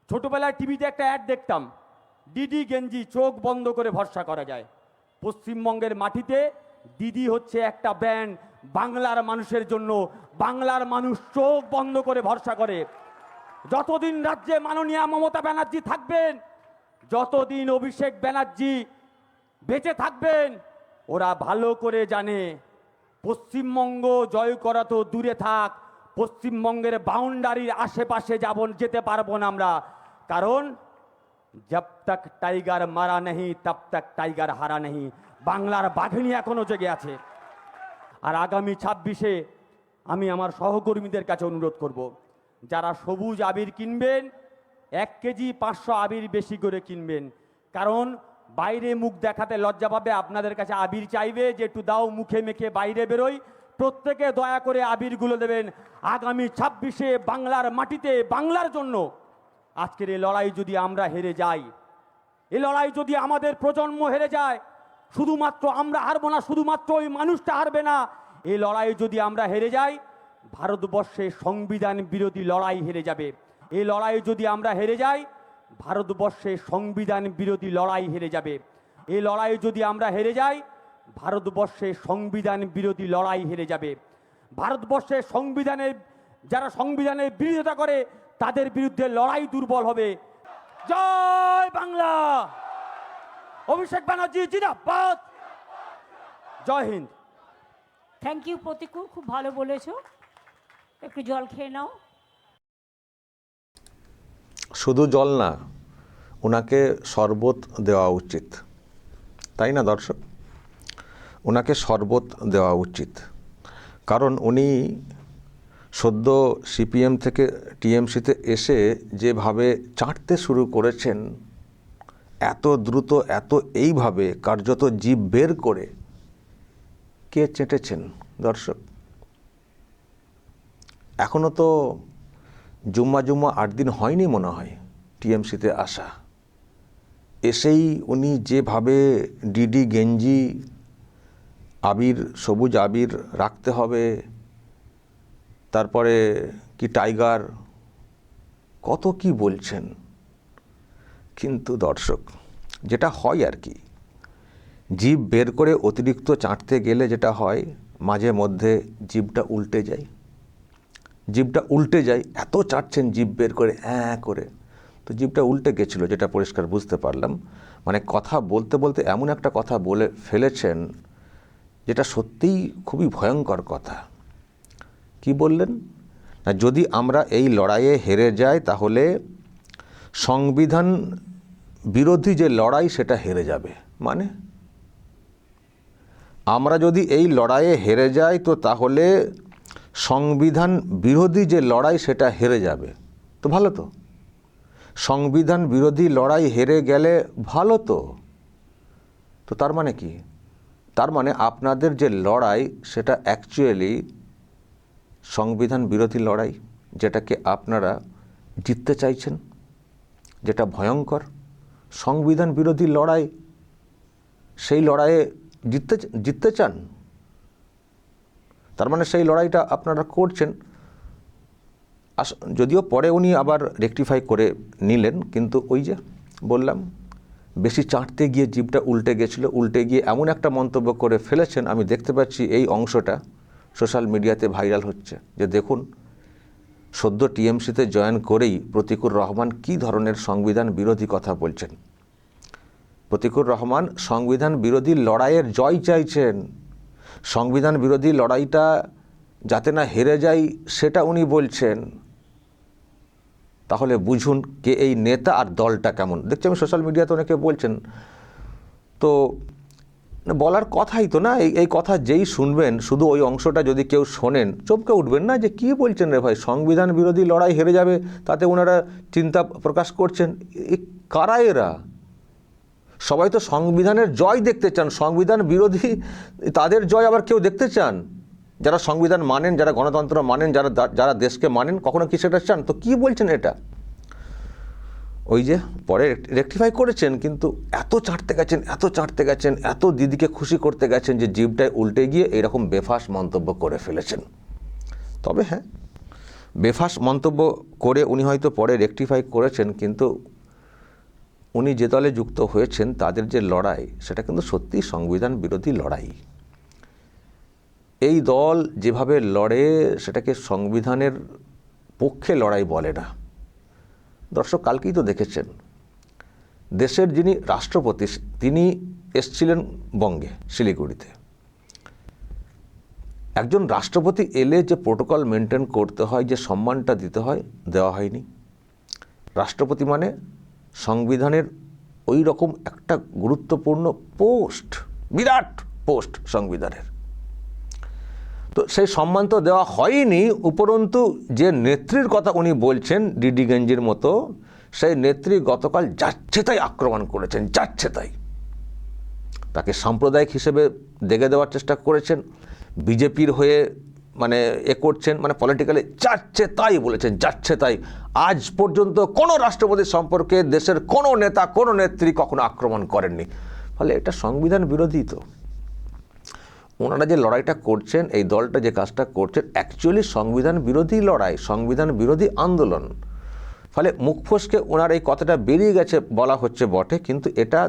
ছোটবেলায় টিভিতে একটা অ্যাড দেখতাম, দিদি গেঞ্জি, চোখ বন্ধ করে ভরসা করা যায়। পশ্চিমবঙ্গের মাটিতে দিদি হচ্ছে একটা ব্যান্ড বাংলার মানুষের জন্য। বাংলার মানুষ চোখ বন্ধ করে ভরসা করে। যতদিন রাজ্যে মাননীয়া মমতা ব্যানার্জি থাকবেন, যতদিন অভিষেক ব্যানার্জি বেঁচে থাকবেন, ওরা ভালো করে জানে পশ্চিমবঙ্গ জয় করা তো দূরে থাক, পশ্চিমবঙ্গের বাউন্ডারির আশেপাশে যেতে পারবো না আমরা। কারণ জব তক টাইগার মারা নেই তব তক টাইগার হারা নেই। বাংলার বাঘিনী এখনো জেগে আছে। আর আগামী 26-এ আমি আমার সহকর্মীদের কাছে অনুরোধ করব, যারা সবুজ আবির কিনবেন 1 কেজি 500 আবির বেশি করে কিনবেন। কারণ বাইরে মুখ দেখাতে লজ্জা পাবে, আপনাদের কাছে আবির চাইবে যে একটু দাও, মুখে মেখে বাইরে বেরোই। প্রত্যেকে দয়া করে আবিরগুলো দেবেন। আগামী 26-এ বাংলার মাটিতে বাংলার জন্য আজকের এই লড়াই যদি আমরা হেরে যাই, এই লড়াই যদি আমাদের প্রজন্ম হেরে যায়, শুধুমাত্র আমরা হারবো না, শুধুমাত্র ওই মানুষটা হারবে না, এই লড়াই যদি আমরা হেরে যাই, ভারতবর্ষে সংবিধান বিরোধী লড়াই হেরে যাবে। এই লড়াই যদি আমরা হেরে যাই, ভারতবর্ষে সংবিধান বিরোধী লড়াই হেরে যাবে। এই লড়াই যদি আমরা হেরে যাই, ভারতবর্ষে সংবিধান বিরোধী লড়াই হেরে যাবে। ভারতবর্ষের যারা সংবিধানের বিরোধিতা করে তাদের বিরুদ্ধে লড়াই দুর্বল হবে। জয় বাংলা, অভিষেক ব্যানার্জি জিন্দাবাদ, জয় হিন্দ। থ্যাংক ইউ প্রতিকূল, খুব ভালো বলেছো। একটু জল খেয়ে নাও। শুধু জল না, ওনাকে শরবত দেওয়া উচিত, তাই না দর্শক? ওনাকে শরবত দেওয়া উচিত, কারণ উনি সদ্য সিপিএম থেকে টিএমসিতে এসে যেভাবে চাটতে শুরু করেছেন, এত দ্রুত, এইভাবে কার্যত জিভ বের করে কে চেটেছেন দর্শক? এখনও তো জুম্মা 8 দিন হয়নি মনে হয় টিএমসিতে আসা। এসেই উনি যেভাবে ডিডি গেঞ্জি, আবির, সবুজ আবির রাখতে হবে, তারপরে কি টাইগার, কত কি বলছেন। কিন্তু দর্শক, যেটা হয় আর কি, জিভ বের করে অতিরিক্ত চাটতে গেলে যেটা হয়, মাঝে মধ্যে জিভটা উল্টে যায়। এত চাটছেন জিভ বের করে করে, তো জিভটা উল্টে গেছিলো, যেটা পরিষ্কার বুঝতে পারলাম। মানে কথা বলতে বলতে এমন একটা কথা বলে ফেলেছেন যেটা সত্যিই খুবই ভয়ঙ্কর কথা। কি বললেন? না, যদি আমরা এই লড়াইয়ে হেরে যাই তাহলে সংবিধান বিরোধী যে লড়াই সেটা হেরে যাবে। মানে আমরা যদি এই লড়াইয়ে হেরে যাই তো তাহলে সংবিধান বিরোধী যে লড়াই সেটা হেরে যাবে। তো ভালো তো, সংবিধান বিরোধী লড়াই হেরে গেলে ভালো তো। তো তার মানে কি? তার মানে আপনাদের যে লড়াই সেটা অ্যাকচুয়ালি সংবিধান বিরোধী লড়াই, যেটাকে আপনারা জিততে চাইছেন, যেটা ভয়ঙ্কর। সংবিধান বিরোধী লড়াই, সেই লড়াইয়ে জিততে চান। তার মানে সেই লড়াইটা আপনারা করছেন। যদিও পরে উনি আবার রেকটিফাই করে নিলেন, কিন্তু ওই যে বললাম, বেশি চাটতে গিয়ে জিভটা উল্টে গিয়ে এমন একটা মন্তব্য করে ফেলেছেন। আমি দেখতে পাচ্ছি এই অংশটা সোশ্যাল মিডিয়াতে ভাইরাল হচ্ছে, যে দেখুন সদ্য টিএমসিতে জয়েন করেই প্রতিকুর রহমান কী ধরনের সংবিধান বিরোধী কথা বলছেন। প্রতিকুর রহমান সংবিধান বিরোধী লড়াইয়ের জয় চাইছেন। সংবিধান বিরোধী লড়াইটা যাতে না হেরে যায় সেটা উনি বলছেন। তাহলে বুঝুন কে এই নেতা আর দলটা কেমন। দেখছি আমি সোশ্যাল মিডিয়াতে অনেকে বলছেন, তো বলার কথাই তো না। এই কথা যেই শুনবেন, শুধু ওই অংশটা যদি কেউ শোনেন, চমকে উঠবেন না যে কী বলছেন রে ভাই, সংবিধান বিরোধী লড়াই হেরে যাবে তাতে ওনারা চিন্তা প্রকাশ করছেন। কারা এরা? সবাই তো সংবিধানের জয় দেখতে চান, সংবিধান বিরোধী তাদের জয় আবার কেউ দেখতে চান? যারা সংবিধান মানেন, যারা গণতন্ত্র মানেন, যারা দেশকে মানেন, কখনো কি সেটা চান? তো কি বলছেন এটা? ওই যে পরে রেকটিফাই করেছেন, কিন্তু এত চাটতে গেছেন, এত দিদিকে খুশি করতে গেছেন যে জিভটায় উল্টে গিয়ে এরকম বেফাস মন্তব্য করে ফেলেছেন। তবে হ্যাঁ, বেফাঁস মন্তব্য করে উনি হয়তো পরে রেকটিফাই করেছেন, কিন্তু উনি যে দলে যুক্ত হয়েছেন তাদের যে লড়াই সেটা কিন্তু সত্যিই সংবিধান বিরোধী লড়াই। এই দল যেভাবে লড়ে সেটাকে সংবিধানের পক্ষে লড়াই বলে না। দর্শক কালকেই তো দেখেছেন, দেশের যিনি রাষ্ট্রপতি তিনি এসছিলেন বঙ্গে, শিলিগুড়িতে। একজন রাষ্ট্রপতি এলে যে প্রোটোকল মেনটেন করতে হয়, যে সম্মানটা দিতে হয়, দেওয়া হয়নি। রাষ্ট্রপতি মানে সংবিধানের ওই রকম একটা গুরুত্বপূর্ণ পোস্ট, বিরাট পোস্ট সংবিধানের, তো সেই সম্মান তো দেওয়া হয়নি। উপরন্তু যে নেত্রীর কথা উনি বলছেন, ডিডি গেঞ্জির মতো, সেই নেত্রী গতকাল যাচ্ছে তাই আক্রমণ করেছেন, যাচ্ছে তাই। তাকে সাম্প্রদায়িক হিসেবে দেখে দেওয়ার চেষ্টা করেছেন, বিজেপির হয়ে মানে করছেন, মানে পলিটিক্যালি যাচ্ছে তাই বলেছেন, যাচ্ছে তাই। আজ পর্যন্ত কোনো রাষ্ট্রপতির সম্পর্কে দেশের কোনো নেতা, কোনো নেত্রী কখনো আক্রমণ করেননি। ফলে এটা সংবিধান বিরোধী। তো ওনারা যে লড়াইটা করছেন, এই দলটা যে কাজটা করছেন, অ্যাকচুয়ালি সংবিধান বিরোধী লড়াই, সংবিধান বিরোধী আন্দোলন। ফলে মুখ ফসকে ওনার এই কথাটা বেরিয়ে গেছে বলা হচ্ছে বটে, কিন্তু এটা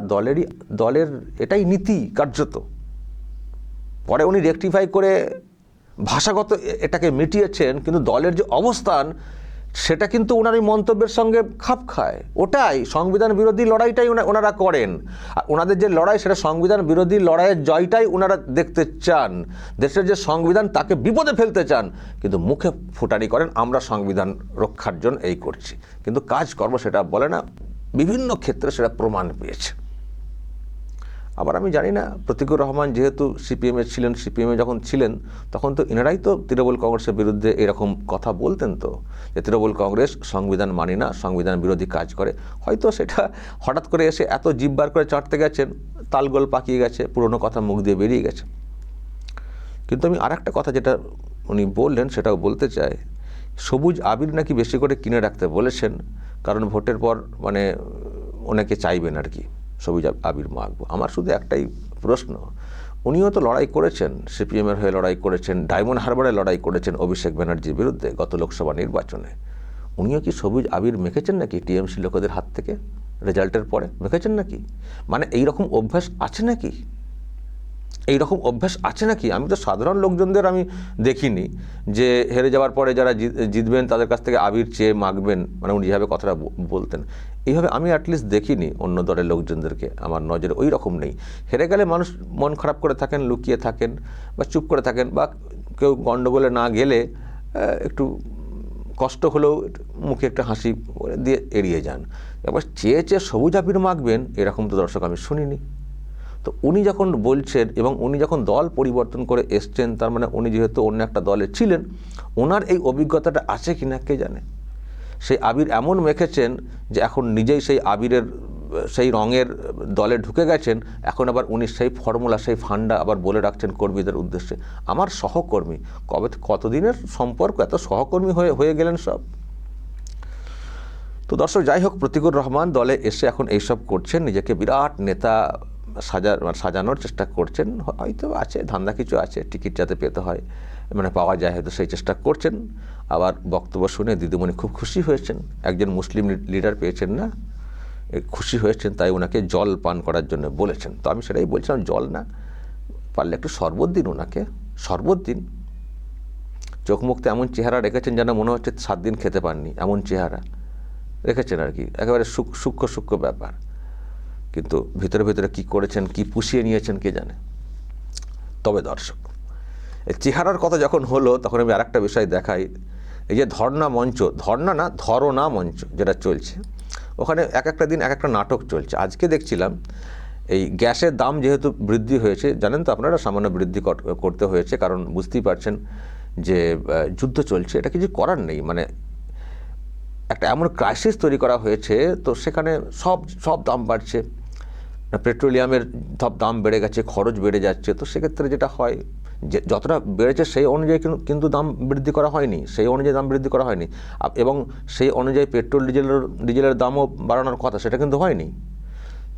দলের এটাই নীতি কার্যত। পরে উনি রেকটিফাই করে ভাষাগত এটাকে মিটিয়েছেন, কিন্তু দলের যে অবস্থান সেটা কিন্তু ওনার এই মন্তব্যের সঙ্গে খাপ খায়। ওটাই সংবিধান বিরোধী লড়াইটাই ওনারা করেন। আর ওনাদের যে লড়াই সেটা সংবিধান বিরোধী লড়াইয়ের জয়টাই ওনারা দেখতে চান। দেশের যে সংবিধান তাকে বিপদে ফেলতে চান, কিন্তু মুখে ফুটানি করেন আমরা সংবিধান রক্ষার জন্য এই করছি, কিন্তু কাজকর্ম সেটা বলে না। বিভিন্ন ক্ষেত্রে সেটা প্রমাণ পেয়েছে। আবার আমি জানি না, প্রতীকুর রহমান যেহেতু সিপিএমে ছিলেন, সিপিএমে যখন ছিলেন তখন তো এনারাই তো তৃণমূল কংগ্রেসের বিরুদ্ধে এরকম কথা বলতেন, তো যে তৃণমূল কংগ্রেস সংবিধান মানি না, সংবিধান বিরোধী কাজ করে। হয়তো সেটা হঠাৎ করে এসে এত জিভবার করে চাটতে গেছেন, তালগোল পাকিয়ে গেছে, পুরনো কথা মুখ দিয়ে বেরিয়ে গেছে। কিন্তু আমি আর একটা কথা যেটা উনি বললেন সেটাও বলতে চাই। সবুজ আবির নাকি বেশি করে কিনে রাখতে বলেছেন, কারণ ভোটের পর মানে অনেকে চাইবেন আর কি সবুজ আবির মাখবো। আমার শুধু একটাই প্রশ্ন, উনিও তো লড়াই করেছেন, সিপিএমের হয়ে লড়াই করেছেন, ডায়মন্ড হারবারে লড়াই করেছেন অভিষেক ব্যানার্জির বিরুদ্ধে গত লোকসভা নির্বাচনে। উনিও কি সবুজ আবির মেখেছেন নাকি টিএমসি লোকেদের হাত থেকে রেজাল্টের পরে? মেখেছেন নাকি? মানে এই রকম অভ্যাস আছে নাকি? এই রকম অভ্যাস আছে নাকি? আমি তো সাধারণ লোকজনদের আমি দেখিনি যে হেরে যাওয়ার পরে যারা জিতবেন তাদের কাছ থেকে আবির চেয়ে মাখবেন, মানে উনি যেভাবে কথাটা বলতেন এইভাবে আমি অ্যাটলিস্ট দেখিনি অন্য দলের লোকজনদেরকে, আমার নজরে ওই রকম নেই। হেরে গেলে মানুষ মন খারাপ করে থাকেন, লুকিয়ে থাকেন বা চুপ করে থাকেন, বা কেউ গণ্ডগোলে না গেলে একটু কষ্ট হলেও মুখে একটা হাসি দিয়ে এড়িয়ে যান। এবার চেয়ে চেয়ে সবুজ আবির মাখবেন এরকম তো দর্শক আমি শুনিনি। তো উনি যখন বলছেন এবং উনি যখন দল পরিবর্তন করে এসছেন, তার মানে উনি যেহেতু অন্য একটা দলে ছিলেন, ওনার এই অভিজ্ঞতাটা আছে কিনা কে জানে। সেই আবির এমন মেখেছেন যে এখন নিজেই সেই আবিরের সেই রঙের দলে ঢুকে গেছেন। এখন আবার উনি সেই ফর্মুলা, সেই ফান্ডা আবার বলে রাখছেন কর্মীদের উদ্দেশ্যে, আমার সহকর্মী। কতদিনের সম্পর্ক, এত সহকর্মী হয়ে গেলেন সব। তো দর্শক যাই হোক, প্রতীকুর রহমান দলে এসে এখন এইসব করছেন, নিজেকে বিরাট নেতা সাজানোর চেষ্টা করছেন। হয়তো আছে ধান্দা, কিছু আছে, টিকিট যাতে পেতে হয়, মানে পাওয়া যায়, হয়তো সেই চেষ্টা করছেন। আবার বক্তব্য শুনে দিদিমণি খুব খুশি হয়েছেন, একজন মুসলিম লিডার পেয়েছেন না, খুশি হয়েছেন, তাই ওনাকে জল পান করার জন্য বলেছেন। তো আমি সেটাই বলছিলাম, জল না পারলে একটু শরবত দিন ওনাকে, শরবত দিন। চোখ মুখতে এমন চেহারা রেখেছেন যেন মনে হচ্ছে 7 দিন খেতে পাননি, এমন চেহারা রেখেছেন আর কি, একেবারে সূক্ষ্ম ব্যাপার। কিন্তু ভিতরে ভিতরে কী করেছেন, কি পুষিয়ে নিয়েছেন কে জানে। তবে দর্শক, এই চেহারার কথা যখন হলো তখন আমি আরেকটা বিষয় দেখাই। এই যে ধর্ণা মঞ্চ যেটা চলছে, ওখানে এক একটা দিন এক একটা নাটক চলছে। আজকে দেখছিলাম এই গ্যাসের দাম যেহেতু বৃদ্ধি হয়েছে, জানেন তো আপনারা, সামান্য বৃদ্ধি করতে হয়েছে, কারণ বুঝতেই পারছেন যে যুদ্ধ চলছে, এটা কিছু করার নেই। মানে একটা এমন ক্রাইসিস তৈরি করা হয়েছে, তো সেখানে সব দাম বাড়ছে, পেট্রোলিয়ামের সব দাম বেড়ে গেছে, খরচ বেড়ে যাচ্ছে। তো সেক্ষেত্রে যেটা হয় যে যতটা বেড়েছে সেই অনুযায়ী কিন্তু দাম বৃদ্ধি করা হয়নি, এবং সেই অনুযায়ী পেট্রোল ডিজেলের দামও বাড়ানোর কথা, সেটা কিন্তু হয়নি।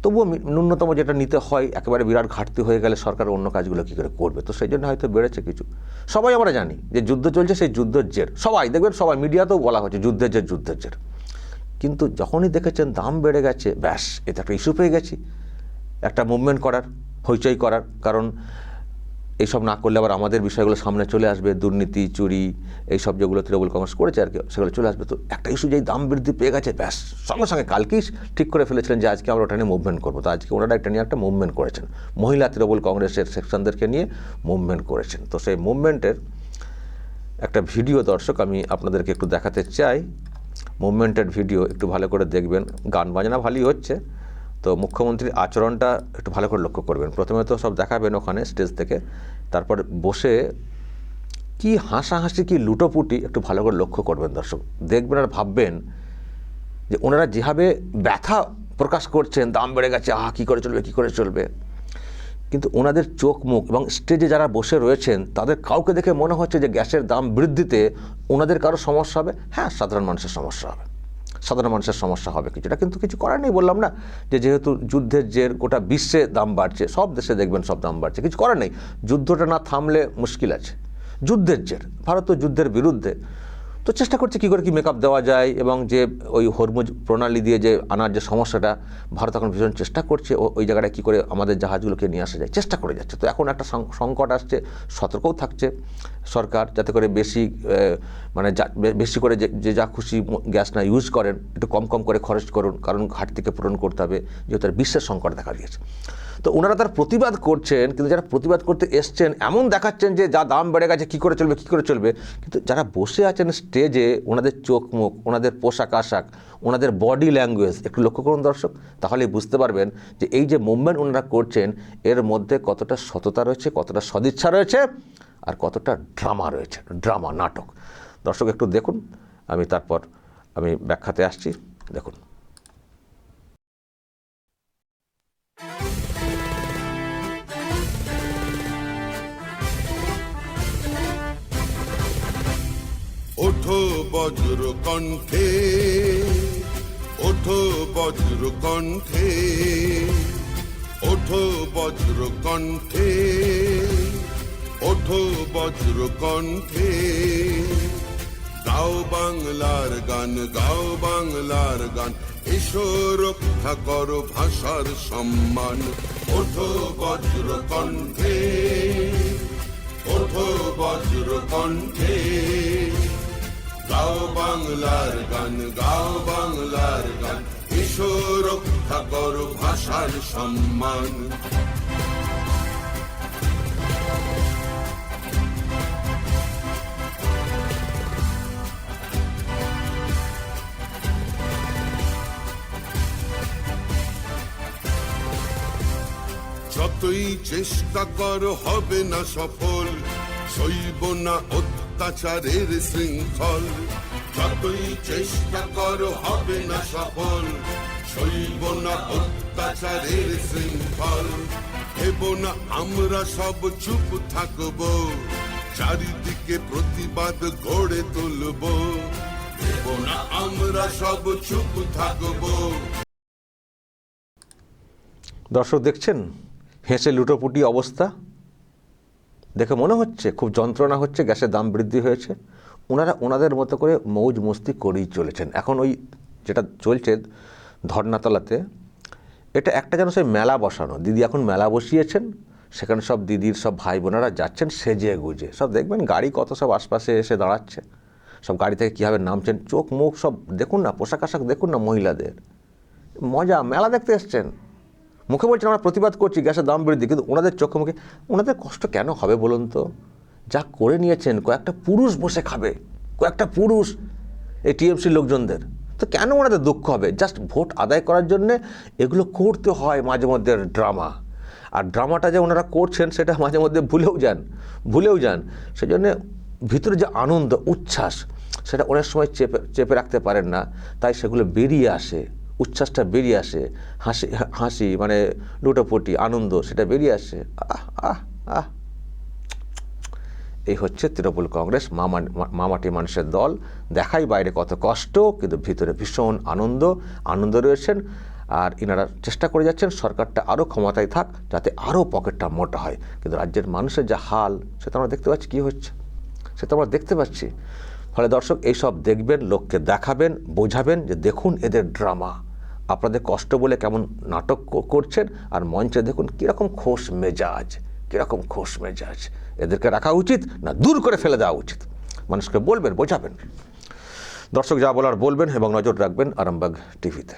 তো তবুও ন্যূনতম যেটা নিতে হয়, একেবারে বিরাট ঘাটতি হয়ে গেলে সরকার অন্য কাজগুলো কী করে করবে, তো সেই জন্য হয়তো বেড়েছে কিছু। সবাই আমরা জানি যে যুদ্ধ চলছে, সেই যুদ্ধের জের, সবাই দেখবেন, সবাই মিডিয়াতেও বলা হচ্ছে যুদ্ধের জের, যুদ্ধের জের। কিন্তু যখনই দেখেছেন দাম বেড়ে গেছে, ব্যাস এটা একটা ইস্যু পেয়ে গেছি, একটা মুভমেন্ট করার, হইচই করার, কারণ এইসব না করলে আবার আমাদের বিষয়গুলো সামনে চলে আসবে, দুর্নীতি, চুরি, এইসব যেগুলো তৃণমূল কংগ্রেস করেছে আর কি, সেগুলো চলে আসবে। তো একটা ইস্যু যেই দাম বৃদ্ধি পেয়ে গেছে, ব্যাস সঙ্গে সঙ্গে কালকেই ঠিক করে ফেলেছিলেন যে আজকে আমরা ওটা নিয়ে মুভমেন্ট করবো। তো আজকে ওনারা একটা নিয়ে একটা মুভমেন্ট করেছেন, মহিলা তৃণমূল কংগ্রেসের সেকশনদেরকে নিয়ে মুভমেন্ট করেছেন। তো সেই মুভমেন্টের একটা ভিডিও দর্শক আমি আপনাদেরকে একটু দেখাতে চাই। মুভমেন্টের ভিডিও একটু ভালো করে দেখবেন, গান বাজনা ভালোই হচ্ছে, তো মুখ্যমন্ত্রীর আচরণটা একটু ভালো করে লক্ষ্য করবেন। প্রথমে তো সব দেখাবেন ওখানে স্টেজ থেকে, তারপর বসে কি হাসাহাসি, কি লুটোপুটি একটু ভালো করে লক্ষ্য করবেন দর্শক, দেখবেন আর ভাববেন যে ওনারা যেভাবে ব্যথা প্রকাশ করছেন, দাম বেড়ে গেছে, কী করে চলবে, কী করে চলবে, কিন্তু ওনাদের চোখ মুখ এবং স্টেজে যারা বসে রয়েছেন তাদের কাউকে দেখে মনে হচ্ছে যে গ্যাসের দাম বৃদ্ধিতে ওনাদের কারো সমস্যা হবে। হ্যাঁ, সাধারণ মানুষের সমস্যা হবে, সাধারণ মানুষের সমস্যা হবে কিছুটা, কিন্তু কিছু করার নেই। বললাম না যে যেহেতু যুদ্ধের জের, গোটা বিশ্বে দাম বাড়ছে, সব দেশে দেখবেন সব দাম বাড়ছে, কিছু করার নেই। যুদ্ধটা না থামলে মুশকিল আছে, যুদ্ধের জের, ভারত যুদ্ধের বিরুদ্ধে। তো চেষ্টা করছে কী করে কি মেকআপ দেওয়া যায়, এবং যে ওই হরমুজ প্রণালী দিয়ে যে আনার যে সমস্যাটা, ভারত এখন ভীষণ চেষ্টা করছে ওই জায়গাটায় কী করে আমাদের জাহাজগুলোকে নিয়ে আসা যায়, চেষ্টা করে যাচ্ছে। তো এখন একটা সংকট আসছে, সতর্কও থাকছে সরকার, যাতে করে বেশি করে যে যা খুশি গ্যাস না ইউজ করেন, একটু কম কম করে খরচ করুন, কারণ ঘাটতিকে পূরণ করতে হবে, যেহেতু তার বিশ্বের সংকট দেখা দিয়েছে। তো ওনারা তার প্রতিবাদ করছেন, কিন্তু যারা প্রতিবাদ করতে এসছেন এমন দেখাচ্ছেন যে যা দাম বেড়ে গেছে, কী করে চলবে, কী করে চলবে, কিন্তু যারা বসে আছেন স্টেজে, ওনাদের চোখ মুখ, ওনাদের পোশাক আশাক, ওনাদের বডি ল্যাঙ্গুয়েজ একটু লক্ষ্য করুন দর্শক, তাহলেই বুঝতে পারবেন যে এই যে মুভমেন্ট ওনারা করছেন এর মধ্যে কতটা সততা রয়েছে, কতটা সদিচ্ছা রয়েছে, আর কতটা ড্রামা রয়েছে, ড্রামা, নাটক। দর্শক একটু দেখুন, তারপর আমি ব্যাখ্যাতে আসছি, দেখুন। ওঠো বজ্র কণ্ঠে, ওঠো বজ্র কণ্ঠে, ওঠো বজ্র কণ্ঠে, ওঠো বজ্র কণ্ঠে, গাও বাংলার গান, গাও বাংলার গান, এসো রক্ষা করো ভাষার সম্মান। ওঠো বজ্র কণ্ঠে, ওঠো বজ্র কণ্ঠে, গাও বাংলার গান, গাও বাংলার গান, এসো রক্ষা করো ভাষার সম্মান। যতই চেষ্টা করো হবে না সফল, সইব না অত্যাচারের শৃঙ্খল। যতই চেষ্টা করো হবে না সফল, সইব না অত্যাচারের শৃঙ্খল। হেব না আমরা সব চুপ থাকবো, চারিদিকে প্রতিবাদ গড়ে তুলবো। হেব না আমরা সব চুপ থাকবো। দর্শক দেখছেন হেসে লুটোপুটি অবস্থা, দেখে মনে হচ্ছে খুব যন্ত্রণা হচ্ছে, গ্যাসের দাম বৃদ্ধি হয়েছে। ওনারা ওনাদের মতো করে মৌজ মস্তি করেই চলেছেন। এখন ওই যেটা চলছে ধর্নাতলাতে, এটা একটা যেন সেই মেলা বসানো, দিদি এখন মেলা বসিয়েছেন, সেখানে সব দিদির সব ভাই বোনেরা যাচ্ছেন সেজে গুজে, সব দেখবেন গাড়ি কত সব আশপাশে এসে দাঁড়াচ্ছে, সব গাড়ি থেকে কীভাবে নামছেন, চোখ মুখ সব দেখুন না, পোশাক আশাক দেখুন না, মহিলাদের মজা, মেলা দেখতে এসছেন। মুখে বলছেন আমরা প্রতিবাদ করছি গ্যাসের দাম বৃদ্ধি, কিন্তু ওনাদের চোখে মুখে ওনাদের কষ্ট কেন হবে বলুন তো? যা করে নিয়েছেন, কয়েকটা পুরুষ বসে খাবে, কয়েকটা পুরুষ এই টিএমসি লোকজনদের, তো কেন ওনাদের দুঃখ হবে? জাস্ট ভোট আদায় করার জন্যে এগুলো করতে হয় মাঝে মধ্যে ড্রামা, আর ড্রামাটা যে ওনারা করছেন সেটা মাঝে মধ্যে ভুলেও যান। সেই জন্যে ভিতরে যে আনন্দ উচ্ছ্বাস সেটা অনেক সময় চেপে রাখতে পারেন না, তাই সেগুলো বেরিয়ে আসে, উচ্ছ্বাসটা বেরিয়ে আসে, হাসি মানে লুটোপুটি আনন্দ সেটা বেরিয়ে আসে। এই হচ্ছে তৃণমূল কংগ্রেস, মামাটি মানুষের দল। দেখাই বাইরে কত কষ্ট, কিন্তু ভিতরে ভীষণ আনন্দ রয়েছেন। আর ইনারা চেষ্টা করে যাচ্ছেন সরকারটা আরও ক্ষমতায় থাক, যাতে আরও পকেটটা মোটা হয়। কিন্তু রাজ্যের মানুষের যা হাল সেটা আমরা দেখতে পাচ্ছি কী হচ্ছে, সেটা আমরা দেখতে পাচ্ছি। ফলে দর্শক এইসব দেখবেন, লোককে দেখাবেন, বোঝাবেন যে দেখুন এদের ড্রামা, আপনাদের কষ্ট বলে কেমন নাটক করছেন, আর মঞ্চে দেখুন কীরকম খোশ মেজাজ। এদেরকে রাখা উচিত না দূর করে ফেলে দেওয়া উচিত? মানুষকে বলবেন, বোঝাবেন। দর্শক যা বলার বলবেন এবং নজর রাখবেন আরামবাগ টিভিতে।